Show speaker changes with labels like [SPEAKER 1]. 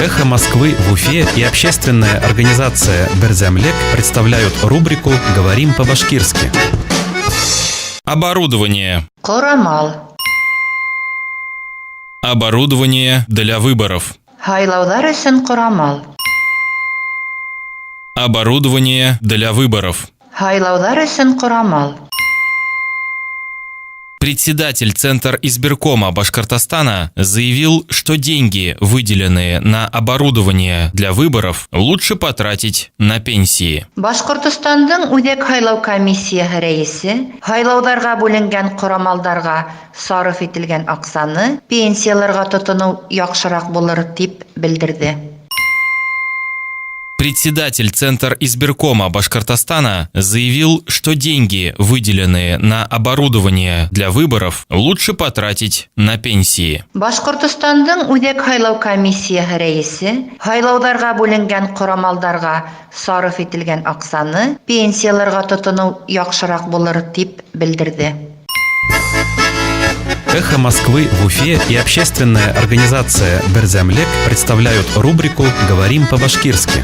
[SPEAKER 1] «Эхо Москвы» в Уфе и общественная организация «Берзямлек» представляют рубрику «Говорим по-башкирски».
[SPEAKER 2] Оборудование.
[SPEAKER 3] Корамал.
[SPEAKER 2] Оборудование для выборов.
[SPEAKER 3] Хайлаудар өчен корамал.
[SPEAKER 2] Оборудование для выборов.
[SPEAKER 3] Хайлаудар өчен корамал.
[SPEAKER 2] Председатель Центр избиркома Башкортостана заявил, что деньги, выделенные на оборудование для выборов, лучше потратить на пенсии.
[SPEAKER 3] Башкортостандың Үзәк хайлау комиссиясе рәисе хайлаударга бүленгән корамалдарга сарыф ителгән аксаны пенсияларга тотыну яхшырак булыр дип белдерде.
[SPEAKER 2] Председатель Центр избиркома Башкортостана заявил, что деньги, выделенные на оборудование для выборов, лучше потратить на пенсии.
[SPEAKER 3] Башкортостандың Үзәк хайлау комиссиясе рәисе хайлаударга бүленгән корамалдарга сарыф ителгән аксаны пенсияларга тотыну яхшырак булыр дип белдерде.
[SPEAKER 1] «Эхо Москвы» в Уфе и общественная организация «Берзямлек» представляют рубрику «Говорим по-башкирски».